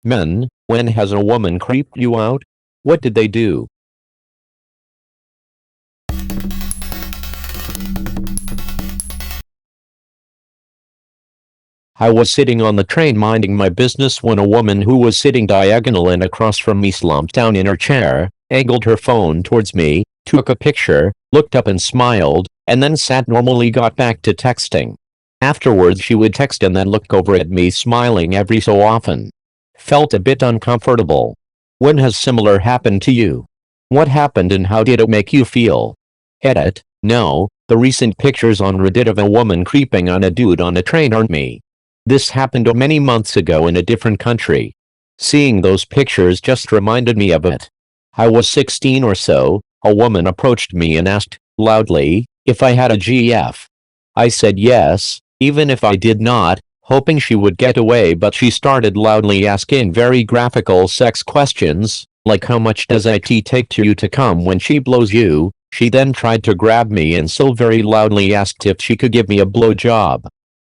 Men, when has a woman creeped you out? What did they do? I was sitting on the train minding my business when a woman who was sitting diagonal and across from me slumped down in her chair, angled her phone towards me, took a picture, looked up and smiled, and then sat normally got back to texting. Afterwards she would text and then look over at me smiling every so often. Felt a bit uncomfortable. When has similar happened to you? What happened and how did it make you feel? Edit, no, the recent pictures on Reddit of a woman creeping on a dude on a train aren't me. This happened many months ago in a different country. Seeing those pictures just reminded me of it. I was 16 or so, a woman approached me and asked, loudly, if I had a GF. I said yes, even if I did not, hoping she would get away, but she started loudly asking very graphical sex questions, like how much does it take to you to come when she blows you. She then tried to grab me and so very loudly asked if she could give me a blowjob.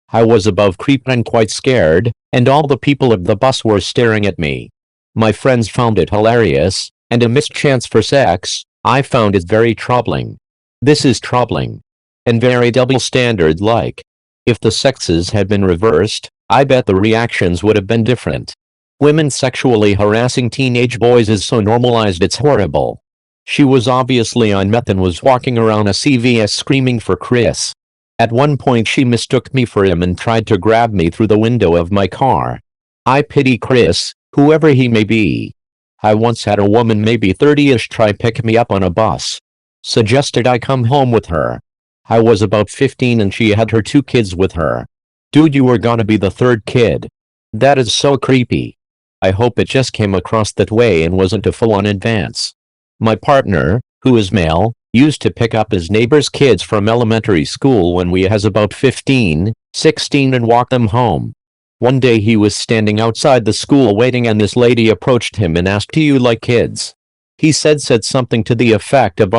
I was above creeped and quite scared, and all the people of the bus were staring at me. My friends found it hilarious, and a missed chance for sex. I found it very troubling. This is troubling. And very double standard like. If the sexes had been reversed, I bet the reactions would have been different. Women sexually harassing teenage boys is so normalized it's horrible. She was obviously on meth and was walking around a CVS screaming for Chris. At one point she mistook me for him and tried to grab me through the window of my car. I pity Chris, whoever he may be. I once had a woman maybe 30ish try pick me up on a bus. Suggested I come home with her. I was about 15 and she had her 2 kids with her. Dude, you were gonna be the 3rd kid. That is so creepy. I hope it just came across that way and wasn't a full-on advance. My partner, who is male, used to pick up his neighbor's kids from elementary school when we was about 15, 16 and walk them home. One day he was standing outside the school waiting and this lady approached him and asked, do you like kids? He said something to the effect of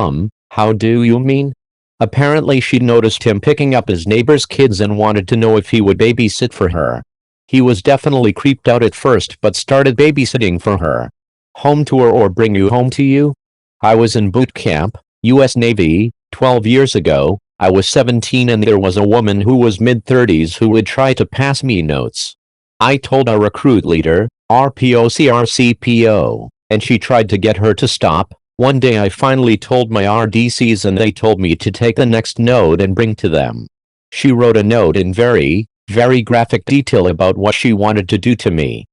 how do you mean? Apparently she noticed him picking up his neighbor's kids and wanted to know if he would babysit for her. He was definitely creeped out at first but started babysitting for her. Home tour or bring you home to you? I was in boot camp, U.S. Navy, 12 years ago. I was 17 and there was a woman who was mid-30s who would try to pass me notes. I told our recruit leader, RPOCRCPO, and she tried to get her to stop. One day I finally told my RDCs and they told me to take the next note and bring to them. She wrote a note in very, very graphic detail about what she wanted to do to me.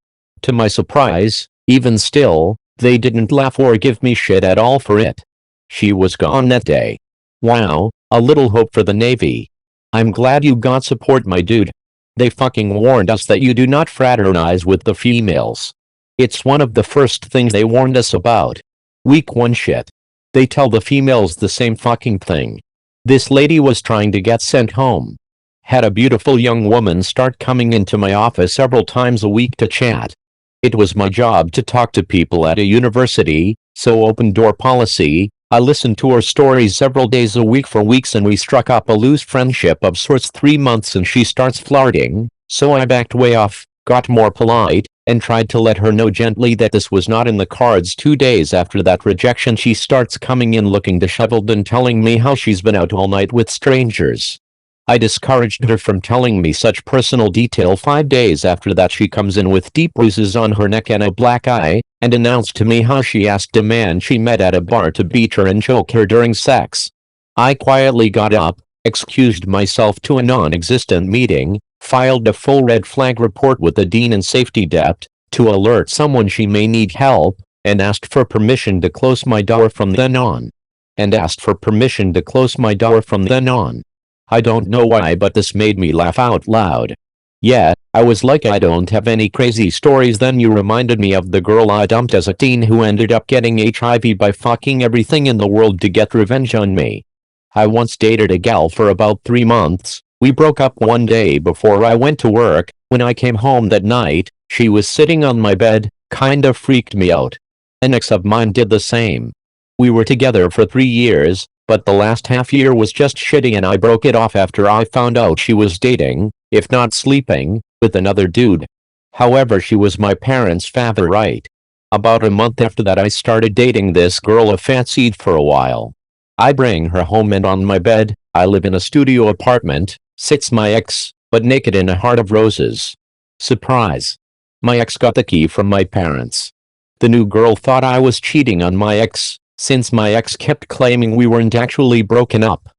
To my surprise, even still, they didn't laugh or give me shit at all for it. She was gone that day. Wow, a little hope for the Navy. I'm glad you got support, my dude. They fucking warned us that you do not fraternize with the females. It's one of the first things they warned us about. Week 1 shit. They tell the females the same fucking thing. This lady was trying to get sent home. Had a beautiful young woman start coming into my office several times a week to chat. It was my job to talk to people at a university, so open door policy. I listened to her stories several days a week for weeks and we struck up a loose friendship of sorts. 3 months and she starts flirting, so I backed way off, got more polite, and tried to let her know gently that this was not in the cards. 2 days after that rejection she starts coming in looking disheveled and telling me how she's been out all night with strangers. I discouraged her from telling me such personal detail. 5 days after that she comes in with deep bruises on her neck and a black eye, and announced to me how she asked a man she met at a bar to beat her and choke her during sex. I quietly got up, excused myself to a non-existent meeting, filed a full red flag report with the dean and safety dept, to alert someone she may need help, and asked for permission to close my door from then on. I don't know why, but this made me laugh out loud. Yeah, I was like, I don't have any crazy stories. Then you reminded me of the girl I dumped as a teen who ended up getting HIV by fucking everything in the world to get revenge on me. I once dated a gal for about 3 months. We broke up one day before I went to work. When I came home that night, she was sitting on my bed, kinda freaked me out. An ex of mine did the same. We were together for 3 years, but the last half year was just shitty and I broke it off after I found out she was dating, if not sleeping, with another dude. However, she was my parents' favorite. About a month after that I started dating this girl I fancied for a while. I bring her home and on my bed, I live in a studio apartment, sits my ex, but naked in a heart of roses. Surprise! My ex got the key from my parents. The new girl thought I was cheating on my ex, since my ex kept claiming we weren't actually broken up.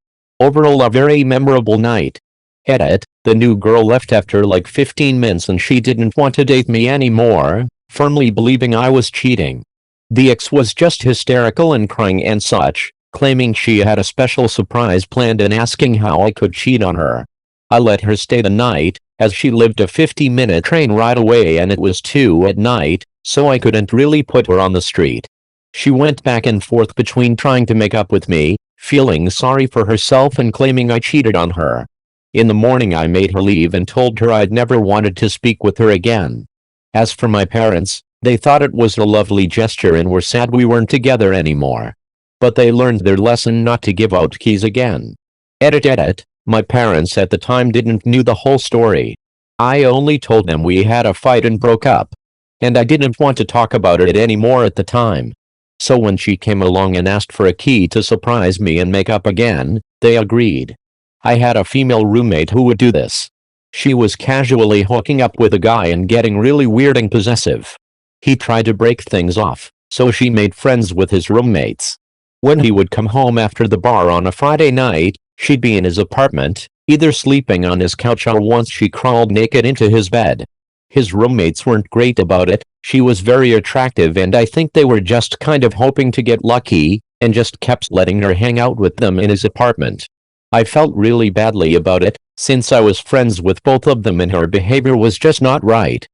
Overall a very memorable night. Edit, the new girl left after like 15 minutes and she didn't want to date me anymore, firmly believing I was cheating. The ex was just hysterical and crying and such, claiming she had a special surprise planned and asking how I could cheat on her. I let her stay the night, as she lived a 50-minute train ride away and it was 2 at night, so I couldn't really put her on the street. She went back and forth between trying to make up with me, feeling sorry for herself and claiming I cheated on her. In the morning I made her leave and told her I'd never wanted to speak with her again. As for my parents, they thought it was a lovely gesture and were sad we weren't together anymore. But they learned their lesson not to give out keys again. Edit. My parents at the time didn't know the whole story. I only told them we had a fight and broke up. And I didn't want to talk about it anymore at the time. So when she came along and asked for a key to surprise me and make up again, they agreed. I had a female roommate who would do this. She was casually hooking up with a guy and getting really weird and possessive. He tried to break things off, so she made friends with his roommates. When he would come home after the bar on a Friday night, she'd be in his apartment, either sleeping on his couch or once she crawled naked into his bed. His roommates weren't great about it. She was very attractive and I think they were just kind of hoping to get lucky, and just kept letting her hang out with them in his apartment. I felt really badly about it, since I was friends with both of them and her behavior was just not right.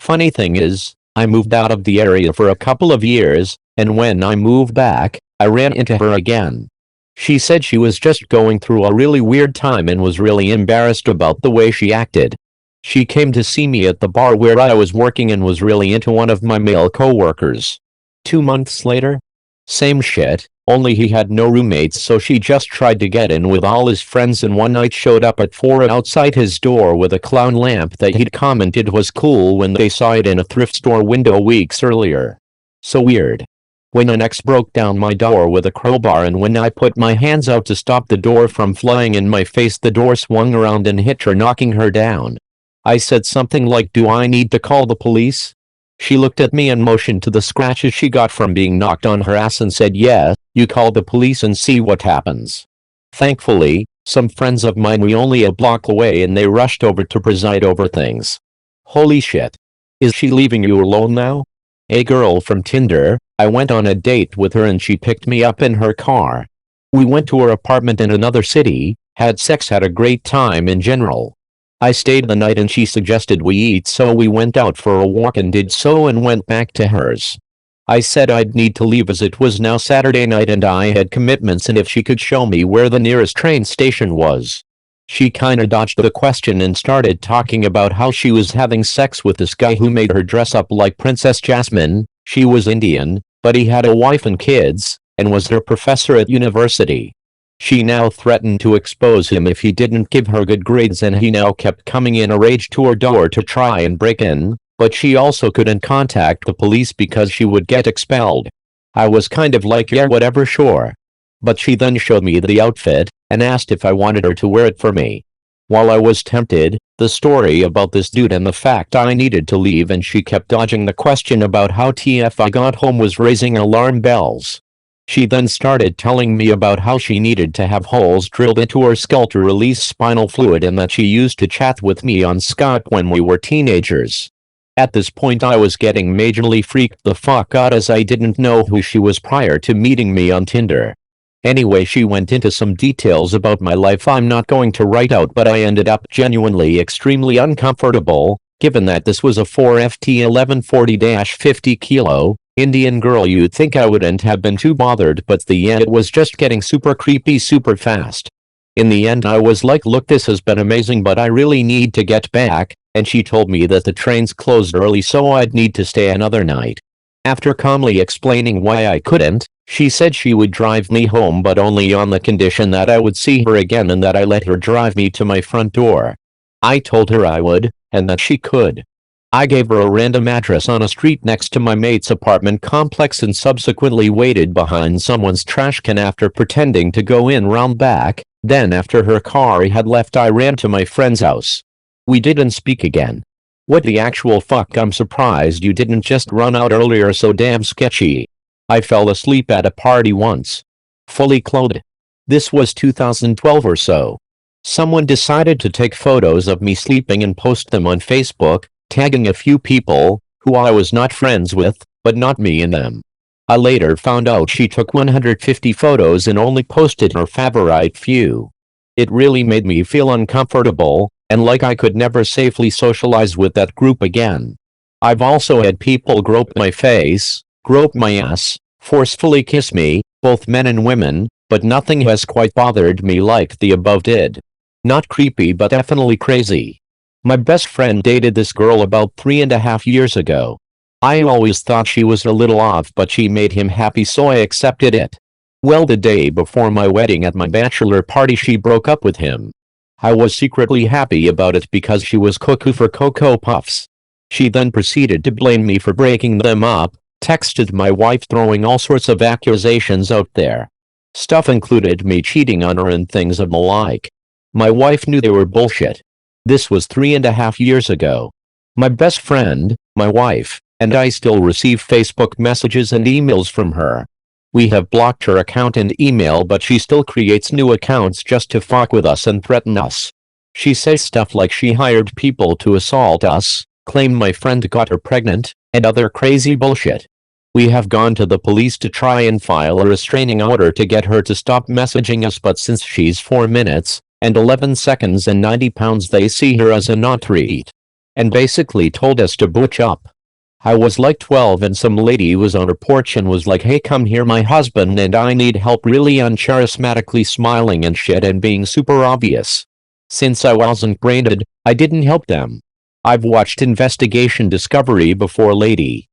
Funny thing is, I moved out of the area for a couple of years, and when I moved back, I ran into her again. She said she was just going through a really weird time and was really embarrassed about the way she acted. She came to see me at the bar where I was working and was really into one of my male coworkers. 2 months later, same shit, only he had no roommates, so she just tried to get in with all his friends and one night showed up at 4 outside his door with a clown lamp that he'd commented was cool when they saw it in a thrift store window weeks earlier. So weird. When an ex broke down my door with a crowbar and when I put my hands out to stop the door from flying in my face, the door swung around and hit her, knocking her down. I said something like, "Do I need to call the police?" She looked at me and motioned to the scratches she got from being knocked on her ass and said, "Yeah, you call the police and see what happens." Thankfully, some friends of mine were only a block away and they rushed over to preside over things. Holy shit. Is she leaving you alone now? A girl from Tinder, I went on a date with her and she picked me up in her car. We went to her apartment in another city, had sex, had a great time in general. I stayed the night and she suggested we eat, so we went out for a walk and did so and went back to hers. I said I'd need to leave as it was now Saturday night and I had commitments and if she could show me where the nearest train station was. She kinda dodged the question and started talking about how she was having sex with this guy who made her dress up like Princess Jasmine. She was Indian, but he had a wife and kids, and was her professor at university. She now threatened to expose him if he didn't give her good grades, and he now kept coming in a rage to her door to try and break in, but she also couldn't contact the police because she would get expelled. I was kind of like, yeah, whatever, sure. But she then showed me the outfit, and asked if I wanted her to wear it for me. While I was tempted, the story about this dude and the fact I needed to leave and she kept dodging the question about how TF I got home was raising alarm bells. She then started telling me about how she needed to have holes drilled into her skull to release spinal fluid and that she used to chat with me on Skype when we were teenagers. At this point I was getting majorly freaked the fuck out as I didn't know who she was prior to meeting me on Tinder. Anyway, she went into some details about my life I'm not going to write out, but I ended up genuinely extremely uncomfortable, given that this was a 4FT 1140-50 kilo Indian girl. You'd think I wouldn't have been too bothered, but it was just getting super creepy super fast. In the end I was like, look, this has been amazing, but I really need to get back, and she told me that the trains closed early so I'd need to stay another night. After calmly explaining why I couldn't, she said she would drive me home but only on the condition that I would see her again and that I let her drive me to my front door. I told her I would, and that she could. I gave her a random address on a street next to my mate's apartment complex and subsequently waited behind someone's trash can after pretending to go in round back. Then after her car had left, I ran to my friend's house. We didn't speak again. What the actual fuck? I'm surprised you didn't just run out earlier, so damn sketchy. I fell asleep at a party once. Fully clothed. This was 2012 or so. Someone decided to take photos of me sleeping and post them on Facebook, tagging a few people, who I was not friends with, but not me in them. I later found out she took 150 photos and only posted her favorite few. It really made me feel uncomfortable, and like I could never safely socialize with that group again. I've also had people grope my face, grope my ass, forcefully kiss me, both men and women, but nothing has quite bothered me like the above did. Not creepy, but definitely crazy. My best friend dated this girl about 3.5 years ago. I always thought she was a little off, but she made him happy, so I accepted it. Well, the day before my wedding at my bachelor party, she broke up with him. I was secretly happy about it because she was cuckoo for Cocoa Puffs. She then proceeded to blame me for breaking them up, texted my wife throwing all sorts of accusations out there. Stuff included me cheating on her and things of the like. My wife knew they were bullshit. This was 3.5 years ago. My best friend, my wife, and I still receive Facebook messages and emails from her. We have blocked her account and email, but she still creates new accounts just to fuck with us and threaten us. She says stuff like she hired people to assault us, claimed my friend got her pregnant, and other crazy bullshit. We have gone to the police to try and file a restraining order to get her to stop messaging us, but since she's 4 minutes and 11 seconds and 90 pounds, they see her as a non-threat, and basically told us to butch up. I was like 12 and some lady was on her porch and was like, "Hey, come here, my husband and I need help," really uncharismatically smiling and shit and being super obvious. Since I wasn't brained, I didn't help them. I've watched Investigation Discovery before, lady.